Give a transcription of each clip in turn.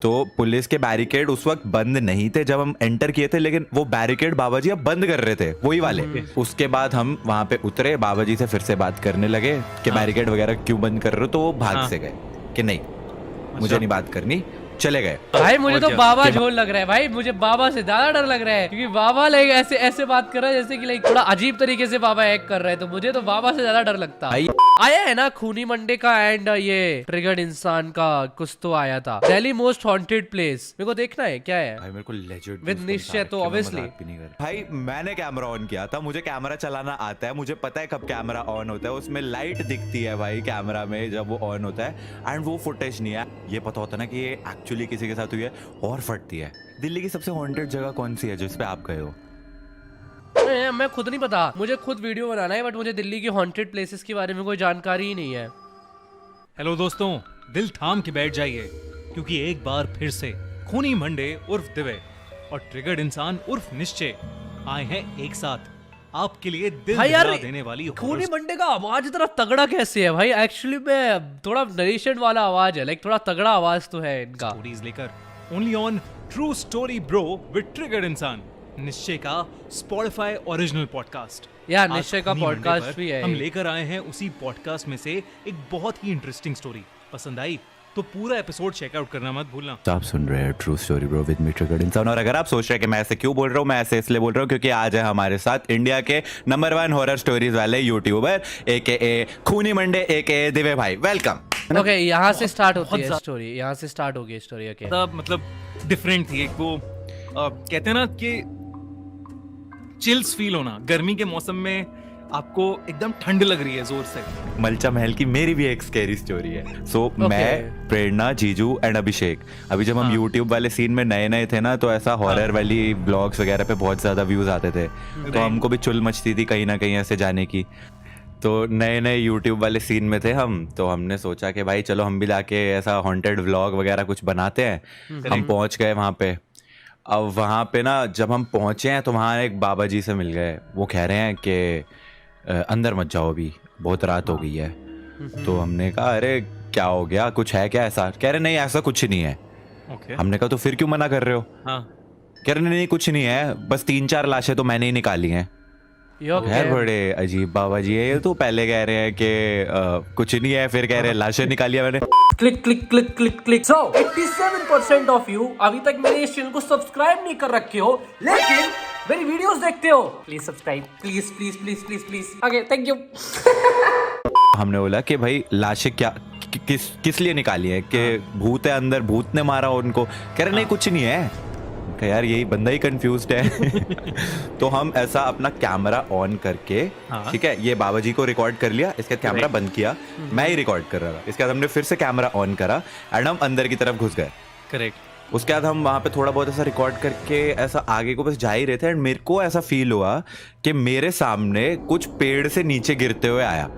तो पुलिस के बैरिकेड उस वक्त बंद नहीं थे जब हम एंटर किए थे, लेकिन वो बैरिकेड बाबा जी अब बंद कर रहे थे, वही वाले। उसके बाद हम वहां पे उतरे, बाबा जी से फिर से बात करने लगे कि बैरिकेड वगैरह क्यों बंद कर रहे हो, तो वो भाग से गए कि नहीं मुझे नहीं बात करनी, चले गए। भाई मुझे तो बाबा झोल लग रहा है भाई, मुझे बाबा से ज्यादा डर लग रहा है, क्योंकि बाबा लाइक ऐसे ऐसे बात कर रहा है जैसे कि लाइक थोड़ा अजीब तरीके से बाबा एक्ट कर रहा है, तो मुझे तो बाबा से ज्यादा डर लगता है। आया है ना खूनी मंडे का एंड ये ट्रिगर्ड इंसान का कुछ तो आया था, दिल्ली मोस्ट हॉन्टेड प्लेस, मेरे को देखना है क्या है भाई। मेरे को लेजिट विद निश्चय तो ऑब्वियसली भाई मैंने कैमरा ऑन किया था, मुझे कैमरा चलाना आता है, मुझे पता है कब कैमरा ऑन होता है, उसमें लाइट दिखती है भाई कैमरा में जब वो ऑन होता है, एंड वो फुटेज नहीं है। ये पता होता है ना कि ये एक्चुअली किसी के साथ हुई है और फटती है। दिल्ली की सबसे हॉन्टेड जगह कौन सी है जिस पे आप गए हो? मैं खुद नहीं पता, मुझे खुद वीडियो बनाना है, बट मुझे दिल्ली की हॉन्टेड प्लेसेस के बारे में कोई जानकारी ही नहीं है। हेलो दोस्तों, दिल थाम के बैठ जाइए, क्योंकि एक बार फिर से खूनी मंडे उर्फ दिव्य और ट्रिगर्ड इंसान उर्फ निश्चय आए हैं एक साथ आपके लिए दिल दहला देने वाली खूनी मंडे का आवाज इतना तगड़ा कैसे है भाई? एक्चुअली में थोड़ा नरेशन वाला आवाज है, लाइक थोड़ा तगड़ा आवाज तो है इनका। स्टोरीज लेकर only on true story bro with triggered इंसान, निश्चय का स्पॉटिफाई ओरिजिनल पॉडकास्ट। यार निश्चय का पॉडकास्ट भी है। हम लेकर आए हैं उसी पॉडकास्ट में से एक बहुत ही इंटरेस्टिंग स्टोरी। पसंद आई तो पूरा एपिसोड चेकआउट करना मत भूलना। तो आप सुन रहे हैं true story bro with me triggered इंसान, और अगर आप सोच रहे हैं कि मैं ऐसे क्यों बोल रहा हूँ, मैं ऐसे इसलिए बोल रहा हूँ क्योंकि आज है हमारे साथ इंडिया के नंबर 1 हॉरर स्टोरीज वाले यूट्यूबर एके खूनी मंडे एके दिव्य भाई। वेलकम। ओके, यहाँ से स्टार्ट होती है स्टोरी, यहाँ से स्टार्ट होगी स्टोरी। ओके, मतलब डिफरेंट थी एक वो कहते हैं ना कि चिल्स फील होना, गर्मी के मौसम में आपको एकदम ठंड लग रही है जोर से। मलचा महल की मेरी भी एक स्कैरी स्टोरी है। मैं, प्रेरणा, जीजू एंड अभिषेक, अभी जब हम YouTube वाले सीन में नए नए थे ना, तो ऐसा हॉरर वाली ब्लॉग्स वगैरह पे बहुत ज्यादा व्यूज आते थे, तो हमको भी चुल मचती थी कहीं ना कहीं ऐसे जाने की। तो नए नए YouTube वाले सीन में थे हम, तो हमने सोचा कि भाई चलो हम भी जाके ऐसा हॉन्टेड व्लॉग वगैरह कुछ बनाते हैं। हम पहुंच गए वहाँ पे। अब वहाँ पे ना जब हम पहुंचे हैं तो वहाँ एक बाबा जी से मिल गए। वो कह रहे हैं कि अंदर मत जाओ, अभी बहुत रात हो गई है। तो हमने कहा अरे क्या हो गया, कुछ है क्या ऐसा? कह रहे नहीं ऐसा कुछ नहीं है। हमने कहा तो फिर क्यों मना कर रहे हो? कह रहे नहीं कुछ नहीं है, बस 3-4 लाशें तो मैंने ही निकाली हैं। यार बड़े अजीब बाबा जी है ये, तो पहले कह रहे हैं कि कुछ नहीं है, फिर कह रहे हैं लाशें निकाली मैंने। Click click click click click. So 87% of you अभी तक मेरे इस चैनल को सब्सक्राइब नहीं कर रखे हो, लेकिन मेरी वीडियोस देखते हो। Please subscribe, please please please please please. Okay, thank you. हमने बोला कि भाई लाशें क्या किस लिए निकाली है? कि भूत है अंदर, भूत ने मारा उनको? कह रहे नहीं कुछ नहीं है। यार यही बंदा ही कंफ्यूज्ड है। तो हम ऐसा अपना कैमरा ऑन करके, ठीक है, ये बाबा जी को रिकॉर्ड कर लिया, इसका कैमरा बंद किया, मैं ही रिकॉर्ड कर रहा था। इसके बाद हमने फिर से कैमरा ऑन करा एंड हम अंदर की तरफ घुस गए। करेक्ट। उसके बाद हम वहाँ पे थोड़ा बहुत ऐसा रिकॉर्ड करके ऐसा आगे को बस जा ही रहे थे, एंड मेरे को ऐसा फील हुआ कि मेरे सामने कुछ पेड़ से नीचे गिरते हुए आया।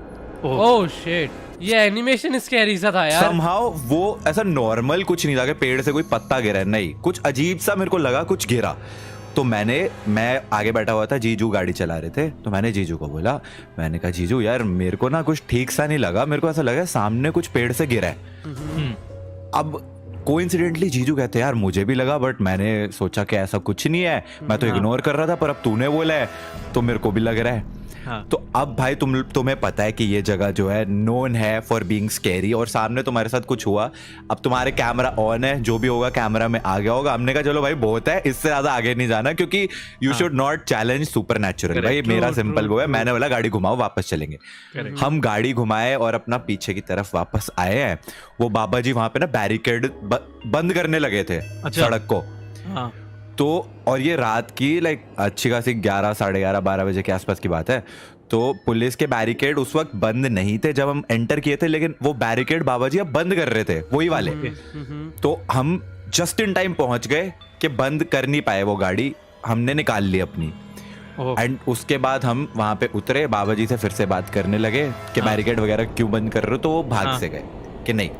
ओह शिट, ये एनिमेशन स्कैरी सा था यार। Somehow वो ऐसा नॉर्मल कुछ नहीं था कि पेड़ से कोई पत्ता गिरा है, नहीं, कुछ अजीब सा मेरे को लगा, कुछ गिरा। तो मैं आगे बैठा हुआ था, जीजू गाड़ी चला रहे थे, तो मैंने जीजू को बोला, मैंने कहा जीजू यार मेरे को ना कुछ ठीक सा नहीं लगा, मेरे को ऐसा लगा सामने कुछ पेड़ से गिरा है। अब कोइंसिडेंटली जीजू कहते हैं यार मुझे भी लगा, बट मैंने सोचा कि ऐसा कुछ नहीं है, मैं तो इग्नोर कर रहा था, पर अब तूने बोला है तो मेरे को भी लग रहा है। तो अब भाई तुम्हें पता है कि ये जगह जो है नोन है फॉर बीइंग स्कैरी, और सामने तुम्हारे साथ कुछ हुआ, अब तुम्हारे कैमरा ऑन है, जो भी होगा कैमरा में आ गया होगा। हमने कहा चलो भाई बहुत है, इससे ज्यादा आगे नहीं जाना, क्योंकि you should not challenge supernatural. भाई मेरा सिंपल वो है, मैंने बोला गाड़ी घुमाओ वापस चलेंगे। हम गाड़ी घुमाए और अपना पीछे की तरफ वापस आए हैं। वो बाबा जी वहां पे ना बैरिकेड बंद करने लगे थे सड़क को। तो और ये रात की लाइक अच्छी खासी 11, साढ़े 11, 12 बजे के आसपास की बात है। तो पुलिस के बैरिकेड उस वक्त बंद नहीं थे जब हम एंटर किए थे, लेकिन वो बैरिकेड बाबा जी अब बंद कर रहे थे, वही वाले। तो हम जस्ट इन टाइम पहुंच गए कि बंद कर नहीं पाए वो गाड़ी, हमने निकाल ली अपनी। एंड उसके बाद हम वहां पे उतरे, बाबा जी से फिर से बात करने लगे कि बैरिकेड वगैरह क्यों बंद कर रहे हो, तो वो भाग से गए कि नहीं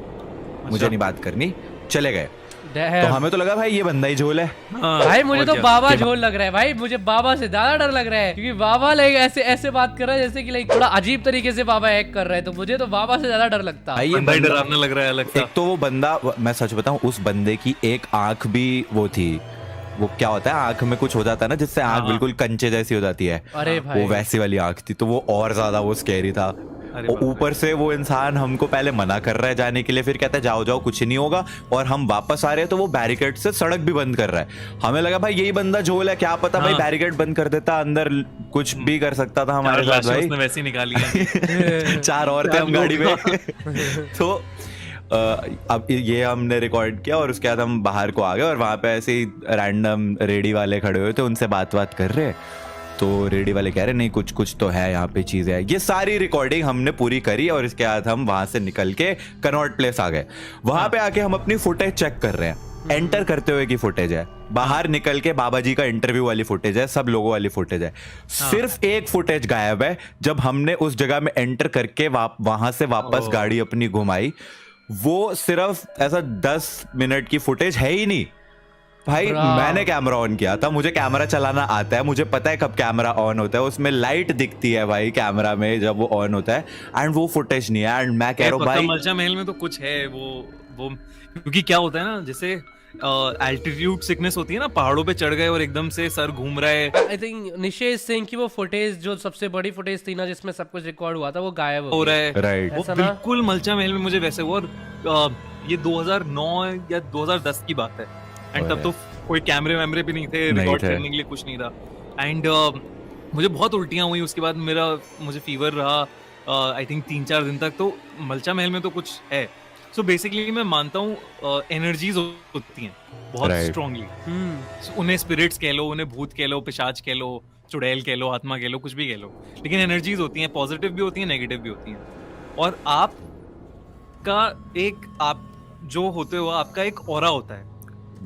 मुझे नहीं बात करनी, चले गए। तो हमें तो लगा भाई ये बंदा ही झोल है। भाई मुझे तो बाबा झोल लग रहा है भाई, मुझे बाबा से ज्यादा डर लग रहा है क्योंकि बाबा लाइक ऐसे ऐसे बात कर रहा है जैसे कि लाइक थोड़ा अजीब तरीके से बाबा एक्ट कर रहा है, तो मुझे तो बाबा से ज्यादा डर लगता है। ये डरावना लग रहा है अलग सा। एक तो वो बंदा, मैं सच बताऊं, उस बंदे की एक आंख भी वो थी, वो क्या होता है आंख में कुछ हो जाता है ना जिससे आंख बिल्कुल कंचे जैसी हो जाती है, अरे भाई वो वैसी वाली आंख थी, तो वो और ज्यादा वो स्कैरी था। और ऊपर से वो इंसान हमको पहले मना कर रहा है जाने के लिए, फिर कहता है जाओ जाओ कुछ नहीं होगा, और हम वापस आ रहे हैं तो वो बैरिकेड से सड़क भी बंद कर रहा है। हमें लगा भाई यही बंदा झोल है, क्या पता भाई बैरिकेड बंद कर देता, अंदर कुछ भी कर सकता था हमारे साथ भाई। उसने वैसे ही निकाली है। 4 और थे हम गाड़ी में। तो अब ये हमने रिकॉर्ड किया और उसके बाद हम बाहर को आ गए और वहां पे ऐसे ही रैंडम रेडी वाले खड़े हुए थे, उनसे बात कर रहे, तो रेडी वाले कह रहे नहीं कुछ कुछ तो है यहाँ पे चीजें है। ये सारी रिकॉर्डिंग हमने पूरी करी और इसके बाद हम वहां से निकल के कनॉट प्लेस आ गए। वहां पे आके हम अपनी फुटेज चेक कर रहे हैं, एंटर करते हुए की फुटेज है, बाहर निकल के बाबा जी का इंटरव्यू वाली फुटेज है, सब लोगों वाली फुटेज है। सिर्फ एक फुटेज गायब है, जब हमने उस जगह में एंटर करके वहां से वापस गाड़ी अपनी घुमाई, वो सिर्फ ऐसा 10 मिनट की फुटेज है ही नहीं भाई। मैंने कैमरा ऑन किया था, मुझे कैमरा चलाना आता है, मुझे पता है कब कैमरा ऑन होता है, उसमें लाइट दिखती है भाई कैमरा में जब वो ऑन होता है, एंड वो फुटेज नहीं है। एंड मैं कह रहा हूँ भाई मलचा महल में तो कुछ है वो क्योंकि क्या होता है ना, जैसे एल्टीट्यूड सिकनेस होती है ना, पहाड़ों पे चढ़ गए और एकदम से सर घूम रहा है। आई थिंक निशेष सिंह की वो फुटेज जो सबसे बड़ी फुटेज थी ना जिसमें सब कुछ रिकॉर्ड हुआ था, वो गायब हो रहा है। राइट, वो बिल्कुल मलचा महल में मुझे वैसे हुआ। और ये 2009 या 2010 की बात है, एंड तब तो कोई कैमरे वैमरे भी नहीं थे, रिकॉर्ड करने के लिए कुछ नहीं था। एंड मुझे बहुत उल्टियां हुई, उसके बाद मुझे फीवर रहा आई थिंक 3-4 दिन तक। तो मलचा महल में तो कुछ है। सो बेसिकली मैं मानता हूँ एनर्जीज होती हैं बहुत स्ट्रांगली। उन्हें स्पिरिट्स कह लो, उन्हें भूत कह लो, पिशाच कह लो, चुड़ैल कह लो, आत्मा कह लो, कुछ भी कह लो, लेकिन एनर्जीज होती हैं, पॉजिटिव भी होती हैं, नेगेटिव भी होती हैं। और आप जो होते हो, आपका एक ऑरा होता है।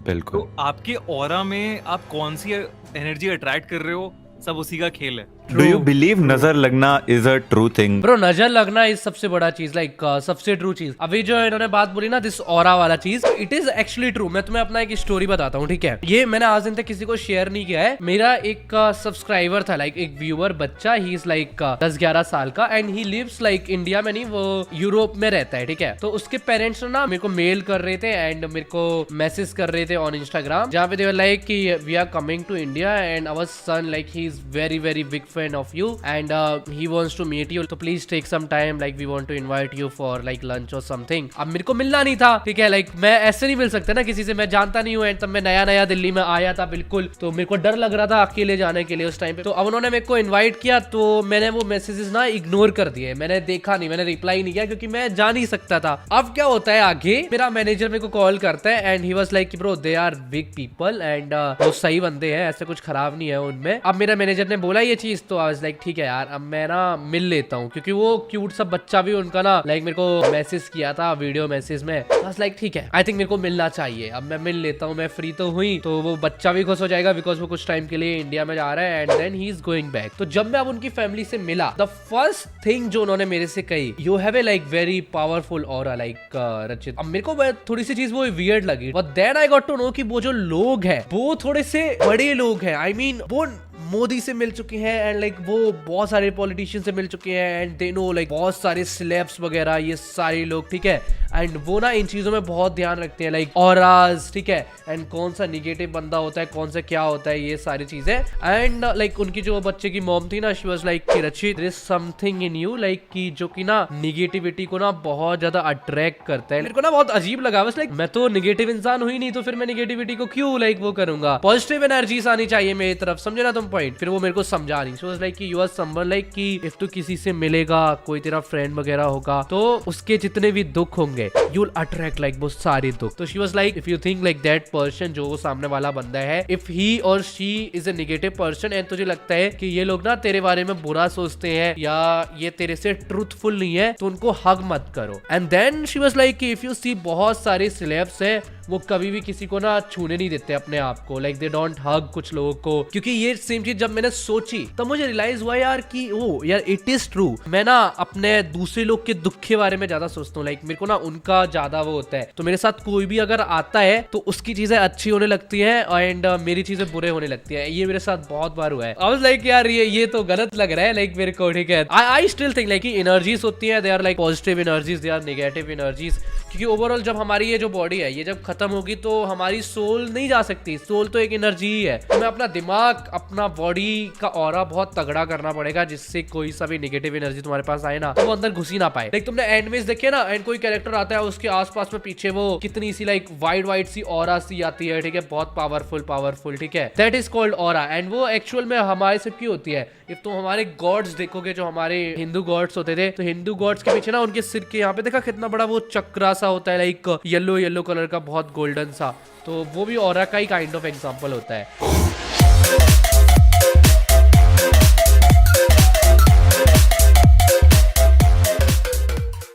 बिल्कुल, तो आपके ऑरा में आप कौन सी एनर्जी अट्रैक्ट कर रहे हो, सब उसी का खेल है। डू यू बिलीव नजर लगना is a true thing? Bro नजर लगना इज सबसे बड़ा चीज, लाइक सबसे ट्रू चीज। अभी जो इन्होंने बात बोली ना दिस ऑरा वाला चीज, इट इज एक्चुअली ट्रू। मैं तुम्हें अपना एक स्टोरी बताता हूँ, ठीक है? ये मैंने आज दिन तक किसी को शेयर नहीं किया है। मेरा एक सब्सक्राइबर था, लाइक एक व्यूअर बच्चा, ही इज लाइक 10-11 साल का, and he lives like India में नहीं, वो यूरोप में रहता है, ठीक है? तो उसके पेरेंट्स ना मेरे को मेल कर रहे थे एंड मेरे को मैसेज कर रहे थे ऑन इंस्टाग्राम, जहाँ पे दे वर लाइक कि we are coming to India and our son like he is very very big fan of you and he wants to meet you, so please take some time, like we want to invite you for like lunch or something। अब मेरे को मिलना नहीं था, ठीक है? Like मैं ऐसे नहीं मिल सकता ना किसी से, मैं जानता नहीं हूँ, एंड तब मैं नया दिल्ली में आया था बिल्कुल, तो मेरे को डर लग रहा था अकेले जाने के लिए उस टाइम पे। तो अब उन्होंने मेरे को इन्वाइट किया, तो मैंने वो मैसेजेस ना इग्नोर कर दिए, मैंने देखा नहीं, मैंने रिप्लाई नहीं किया क्योंकि मैं जा नहीं सकता था। अब क्या होता है आगे, मेरा मैनेजर मेरे को कॉल करता है and he was like bro they are big people and वो सही बंदे हैं, ऐसे कुछ खराब नहीं है उनमें। अब मेरा मैनेजर ने बोला ये चीज, तो आई वाज लाइक ठीक है यार, अब मैं ना मिल लेता हूँ, क्योंकि वो क्यूट सा बच्चा भी उनका ना लाइक मेरे को मैसेज किया था वीडियो मैसेज में। लाइक ठीक है, आई थिंक मेरे को मिलना चाहिए, अब मैं मिल लेता हूँ, मैं फ्री तो हुई, तो वो बच्चा भी खुश हो जाएगा बिकॉज वो कुछ टाइम के लिए इंडिया में जा रहा है and then he is going back. तो जब मैं अब उनकी फैमिली से मिला, द फर्स्ट थिंग जो उन्होंने मेरे से कही, you have a like very powerful aura like रचित। अब मेरे को थोड़ी सी चीज वो वियर्ड लगी, but then I got to know कि वो जो लोग हैं वो थोड़े से बड़े लोग हैं। आई मीन वो मोदी से मिल चुके हैं एंड लाइक वो बहुत सारे पॉलिटिशियन से मिल चुके हैं एंड दे नो लाइक बहुत सारे सेलेब्स वगैरह, ये सारे लोग, ठीक है? एंड वो ना इन चीजों में बहुत ध्यान रखते हैं, लाइक ऑराज, ठीक है? एंड कौन सा निगेटिव बंदा होता है, कौन सा क्या होता है, ये सारी चीजें। एंड लाइक उनकी जो बच्चे की मॉम थी ना, शी वाज लाइक कि Rachit there is something in you, like कि जो कि ना निगेटिविटी को ना बहुत ज्यादा अट्रैक्ट करता है। मेरे को ना बहुत अजीब लगा, बस लाइक मैं तो निगेटिव इंसान हुई नहीं, तो फिर मैं निगेटिविटी को क्यों लाइक वो करूंगा? पॉजिटिव एनर्जीज आनी चाहिए मेरी तरफ, समझे ना तुम पॉइंट? फिर वो मेरे को समझा नहीं। सो लाइक कि यू आर समवन लाइक कि इफ तू किसी से मिलेगा, कोई तेरा फ्रेंड वगैरह होगा, तो उसके जितने भी दुख होंगे यू विल अट्रैक्ट लाइक वो सारे दुख। तो she was like if you think like that person, जो वो सामने वाला बंदा है, इफ ही और she is a negative person and तुझे लगता है कि ये लोग ना तेरे बारे में बुरा सोचते हैं या ये तेरे से ट्रूथफुल नहीं है, तो उनको हग मत करो। And then she was like कि इफ यू सी बहुत सारे सेलेब्स है वो कभी भी किसी को ना छूने नहीं देते अपने आप को, लाइक दे डोंट हग कुछ लोगों को, क्योंकि ये सेम चीज जब मैंने सोची तब मुझे रियलाइज हुआ यार कि ओ यार इट इज ट्रू। मैं ना अपने दूसरे लोग के दुख के बारे में ज्यादा सोचता हूँ, लाइक मेरे को ना उनका ज्यादा वो होता है, तो मेरे साथ कोई भी अगर आता है तो उसकी चीजें अच्छी होने लगती है एंड मेरी चीजें बुरे होने लगती है। ये मेरे साथ बहुत बार हुआ है। आई वाज लाइक यार ये तो गलत लग रहा है लाइक मेरे को, ठीक है। I still think like energies होती है, they are like positive energies, they are negative energies, क्योंकि ओवरऑल जब हमारी ये जो बॉडी है ये जब खत्म होगी तो हमारी सोल नहीं जा सकती, सोल तो एक एनर्जी ही है। हमें अपना दिमाग अपना बॉडी का ऑरा बहुत तगड़ा करना पड़ेगा जिससे कोई सा भी नेगेटिव एनर्जी तुम्हारे पास आए ना तो वो अंदर घुस ही ना पाए। लाइक तुमने एंड में देखे ना, एंड कोई कैरेक्टर आता है उसके आसपास में पीछे वो कितनी सी लाइक वाइट सी ऑरा सी आती है, ठीक है, बहुत पावरफुल, ठीक है, that is called aura. And वो एक्चुअल में हमारे सबकी होती है। इफ तुम हमारे गॉड्स देखोगे जो हमारे हिंदू गॉड्स होते थे, तो हिंदू गॉड्स के पीछे ना उनके सिर के यहाँ पे देखा कितना बड़ा वो चक्रा सा होता है, लाइक येलो कलर का बहुत गोल्डन सा, तो वो भी ऑरा का ही काइंड ऑफ एग्जांपल होता है।